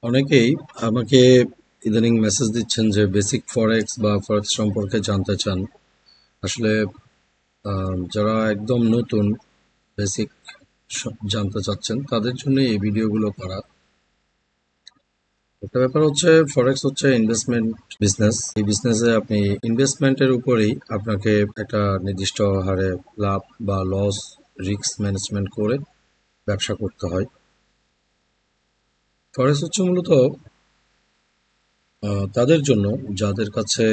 অনেকেই আমাকে ইদানিং মেসেজ দিচ্ছেন যে বেসিক ফরেক্স বা ফরেক্স সম্পর্কে জানতে চান। আসলে যারা একদম নতুন বেসিক জানতে চাচ্ছেন তাদের জন্য এই ভিডিওগুলো করা। একটা ব্যাপার হচ্ছে, ফরেক্স হচ্ছে ইনভেস্টমেন্ট বিজনেস। এই বিজনেসে আপনি ইনভেস্টমেন্টের উপরেই আপনাকে একটা নির্দিষ্ট হারে লাভ বা লস, রিস্ক ম্যানেজমেন্ট করে ব্যবসা করতে হয়। ফরেক্স হচ্ছে মূলত তাদের জন্য যাদের কাছে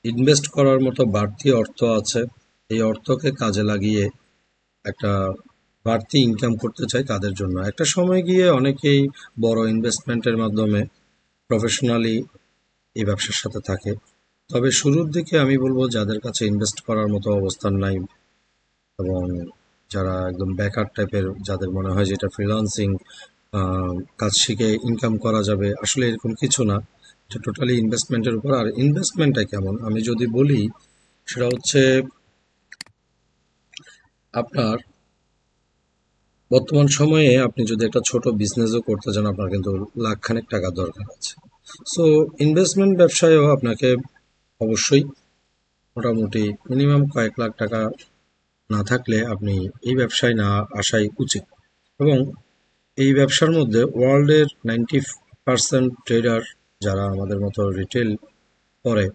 ইনভেস্ট করার মতো বাড়তি অর্থ আছে, এই অর্থকে কাজে লাগিয়ে একটা বাড়তি ইনকাম করতে চায় তাদের জন্য। একটা সময় গিয়ে অনেকেই বড় ইনভেস্টমেন্টের মাধ্যমে প্রফেশনালি এই ব্যবসার সাথে থাকে। তবে শুরুর দিকে আমি বলবো যাদের কাছে ইনভেস্ট করার মতো অবস্থান নাই এবং যারা একদম বেকার টাইপের, যাদের মনে হয় যে এটা ফ্রিল্যান্সিং কাজ শিখে ইনকাম করা যাবে, আসলে এরকম কিছু না। এটা টোটালি ইনভেস্টমেন্টের উপর। আর ইনভেস্টমেন্টটা কেমন আমি যদি বলি, সেটা হচ্ছে আপনার বর্তমান সময়ে আপনি যদি একটা ছোট বিজনেসও করতে চান, আপনার কিন্তু লাখখানেক টাকা দরকার আছে। সো ইনভেস্টমেন্ট ব্যবসায়ও আপনাকে অবশ্যই মোটামুটি মিনিমাম কয়েক লাখ টাকা না থাকলে আপনি এই ব্যবসায় না আসাই উচিত। এবং এই ব্যবসার মধ্যে ওয়ার্ল্ডের 90% ট্রেডার, যারা আমাদের মতো রিটেল করে,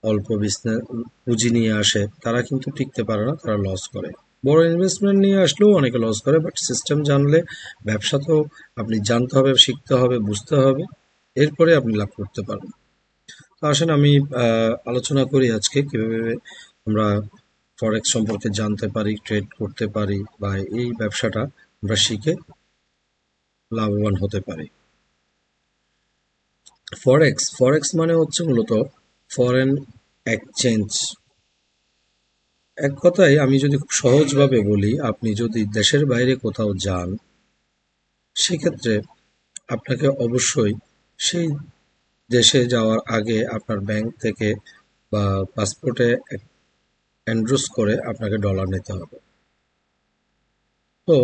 অল্প বিজনেস পুঁজি নিয়ে আসে, তারা কিন্তু টিকতে পারে না, তারা লস করে। বড় ইনভেস্টমেন্ট নিয়ে আসলেও অনেকে লস করে, বাট সিস্টেম জানলে, ব্যবসা তো আপনি জানতে হবে, শিখতে হবে, বুঝতে হবে, এরপরে আপনি লাভ করতে পারবেন। তো আসেন আমি আলোচনা করি আজকে কিভাবে আমরা ফরেক্স সম্পর্কে জানতে পারি, ট্রেড করতে পারি, বা এই ব্যবসাটা আমরা শিখে লাভবান হতে পারি। ফরেক্স ফরেক্স মানে হচ্ছে মূলত ফরেন এক্সচেঞ্জ। এক কথায় আমি যদি খুব সহজভাবে বলি, আপনি যদি দেশের বাইরে কোথাও যান, সেক্ষেত্রে আপনাকে অবশ্যই সেই দেশে যাওয়ার আগে আপনার ব্যাংক থেকে বা পাসপোর্টে এনডোর্স করে আপনাকে ডলার নিতে হবে। তো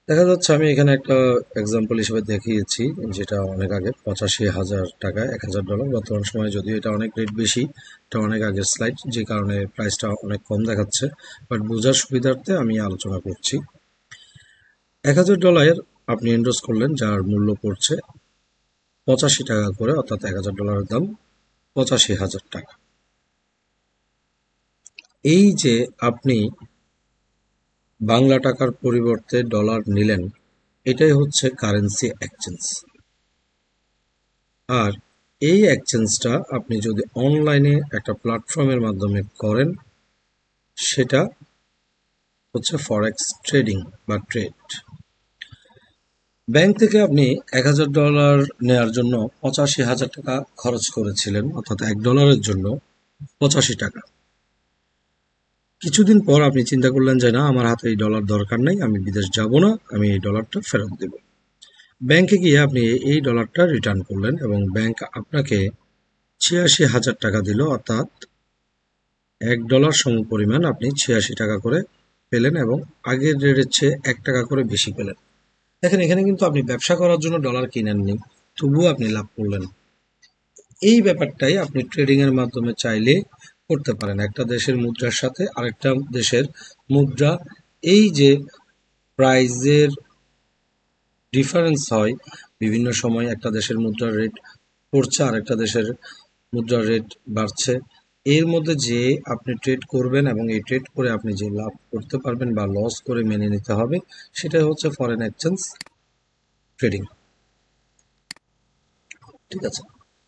দেখা যাচ্ছে, আমি এখানে একটা এক্সাম্পল হিসেবে দেখিয়েছি, যেটা অনেক আগে 85,000 টাকা, $1,000। বর্তমান সময়ে যদিও এটা অনেক রেট বেশি, এটা অনেক আগের স্লাইড, যে কারণে প্রাইসটা অনেক কম দেখাচ্ছে, বাট বোঝার সুবিধার্থে আমি আলোচনা করছি। $1,000 আপনি এন্ডোর্স করলেন, যার মূল্য পড়ছে 85 টাকা করে, অর্থাৎ $1,000 দাম 85,000 টাকা। এই যে আপনি বাংলা টাকার পরিবর্তে ডলার নিলেন, এটাই হচ্ছে কারেন্সি এক্সচেঞ্জ। আর এই এক্সচেঞ্জটা আপনি যদি অনলাইনে একটা প্ল্যাটফর্মের মাধ্যমে করেন, সেটা হচ্ছে ফরেক্স ট্রেডিং বা ট্রেড। ব্যাংক থেকে আপনি $1,000 নেয়ার জন্য 85,000 টাকা খরচ করেছিলেন, অর্থাৎ $1 জন্য 85 টাকা। কিছুদিন পর আপনি চিন্তা করলেন যে না, আমার হাতে এই ডলার দরকার নাই, আমি বিদেশ যাব না, আমি এই ডলারটা ফেরত দেব। ব্যাংকে গিয়ে আপনি এই ডলারটা রিটার্ন করলেন এবং ব্যাংক আপনাকে 86,000 টাকা দিল, অর্থাৎ $1 সমপরিমাণ আপনি 86 টাকা করে পেলেন এবং আগের রেটের চেয়ে 1 টাকা করে বেশি পেলেন। দেখেন, এখানে কিন্তু আপনি ব্যবসা করার জন্য ডলার কিনেননি, তবুও আপনি লাভ করলেন। এই ব্যাপারটাই আপনি ট্রেডিং এর মাধ্যমে চাইলে করতে পারেন। একটা দেশের মুদ্রার সাথে আরেকটা দেশের মুদ্রা, এই যে প্রাইজের ডিফারেন্স হয় বিভিন্ন সময়, একটা দেশের মুদ্রার রেট পড়ছে, আরেকটা দেশের মুদ্রার রেট বাড়ছে, এর মধ্যে যে আপনি ট্রেড করবেন এবং এই ট্রেড করে আপনি যে লাভ করতে পারবেন বা লস করে মেনে নিতে হবে, সেটাই হচ্ছে ফরেন এক্সচেঞ্জ ট্রেডিং। ঠিক আছে।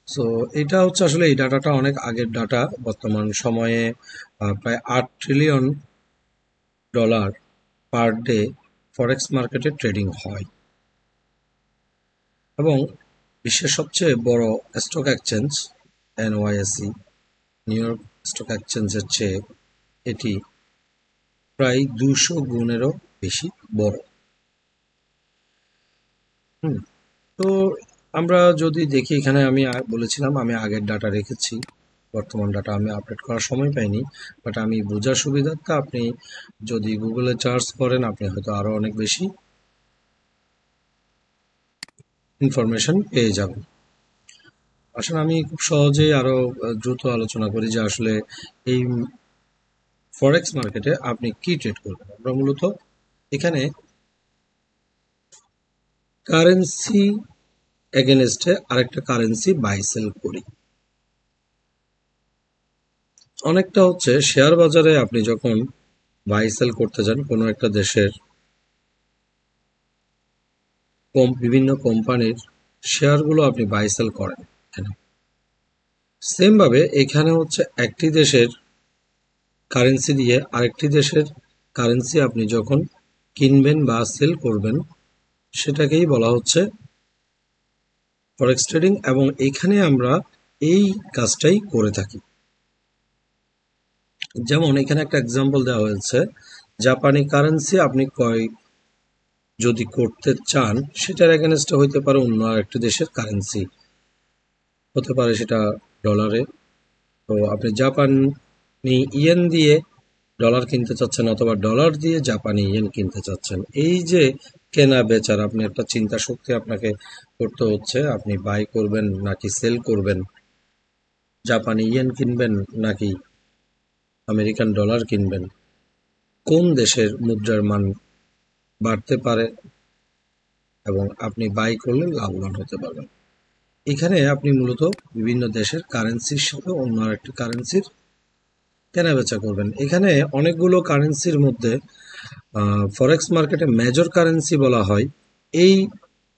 সো এটা হচ্ছে, আসলে এই ডাটাটা অনেক আগের ডাটা। বর্তমান সময়ে প্রায় $8 ট্রিলিয়ন পার ডে ফরেক্স মার্কেটে ট্রেডিং হয় এবং বিশ্বের সবচেয়ে বড় stock exchange NYSE, new York stock এক্সচেঞ্জের চেয়ে এটি প্রায় 200 গুণেরও বেশি বড়। হুম। তো আমরা যদি দেখি, এখানে আমি বলেছিলাম আমি আগের ডাটা রেখেছি, বর্তমান ডাটা আমি আপডেট করার সময় পাইনি, বাট আমি বোঝার সুবিধার্থে আপনি যদি গুগলে সার্চ করেন, আপনি হয়তো আরো অনেক বেশি ইনফরমেশন পেয়ে যাবেন। আসলে আমি খুব সহজেই আরো দ্রুত আলোচনা করি যে আসলে এই ফরেক্স মার্কেটে আপনি কি ট্রেড করবেন। আমরা মূলত এখানে কারেন্সি এগেনস্টে আরেকটা কারেন্সি বাই সেল করি। অনেকটা হচ্ছে শেয়ার বাজারে আপনি যখন বাই সেল করতে যান কোনো একটা দেশের বিভিন্ন কোম্পানির শেয়ারগুলো আপনি বাই সেল করেন এখানে। সেম ভাবে এখানে হচ্ছে একটি দেশের কারেন্সি দিয়ে আরেকটি দেশের কারেন্সি আপনি যখন কিনবেন বা সেল করবেন সেটাকেই বলা হচ্ছে ফরেক্স ট্রেডিং, এবং এখানে আমরা এই কাজটাই করে থাকি। যেমন এখানে একটা এক্সাম্পল দেওয়া হয়েছে, জাপানি কারেন্সি আপনি ক্রয় যদি করতে চান সেটার এগেনস্টে হইতে পারে অন্য আরেকটি দেশের কারেন্সি, হতে পারে সেটা ডলারে। তো আপনি জাপানি ইয়েন দিয়ে ডলার কিনতে চাচ্ছেন অথবা ডলার দিয়ে জাপানি ইয়েন কিনতে চাচ্ছেন। এই যে কেনা বেচার আপনি একটা চিন্তা শক্তি আপনাকে করতে হচ্ছে, আপনি বাই করবেন নাকি সেল করবেন, জাপানি ইয়েন কিনবেন নাকি আমেরিকান ডলার কিনবেন, কোন দেশের মুদ্রার মান বাড়তে পারে এবং আপনি বাই করলে লাভবান হতে পারবেন। এখানে আপনি মূলত বিভিন্ন দেশের কারেন্সির সাথে অন্য আরেকটি কারেন্সির কেনা বেচা করবেন। এখানে অনেকগুলো কারেন্সির মধ্যে ফরেক্স মার্কেটে মেজর কারেন্সি বলা হয় এই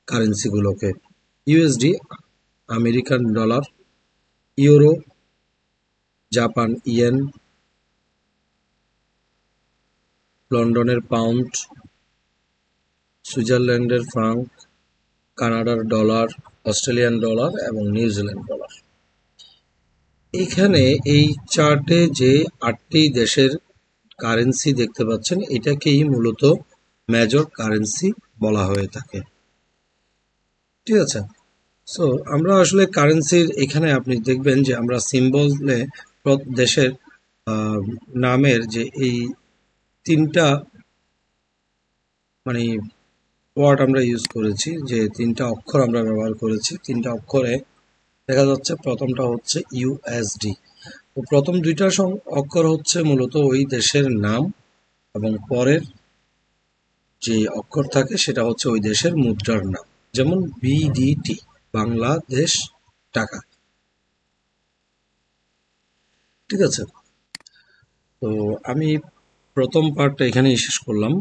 কারেন্সিগুলোকে: USD, American dollar, euro, Japan yen, লন্ডনের পাউন্ড, সুইজারল্যান্ডের ফ্রাঙ্ক, কানাডার ডলার, অস্ট্রেলিয়ান ডলার এবং নিউজিল্যান্ড ডলার। এখানে এই চার্টে যে 8টি দেশের কারেন্সি দেখতে পাচ্ছেন এটাকেই মূলত মেজর কারেন্সি বলা হয়ে থাকে। ঠিক আছে। সো আমরা আসলে কারেন্সির এখানে আপনি দেখবেন যে আমরা সিম্বলে দেশের নামের যে এই তিনটা মানে ওয়ার্ড আমরা ইউজ করেছি, যে তিনটা অক্ষর আমরা ব্যবহার করেছি, তিনটা অক্ষরে দেখা যাচ্ছে প্রথমটা হচ্ছে ইউএসডি। তো প্রথম দুইটা অক্ষর হচ্ছে মূলত ওই দেশের নাম এবং পরের যে অক্ষর থাকে সেটা হচ্ছে ওই দেশের মুদ্রার নাম। যেমন বিডিটি, বাংলাদেশ টাকা। ঠিক আছে। তো আমি প্রথম পার্টটা এখানেই শেষ করলাম।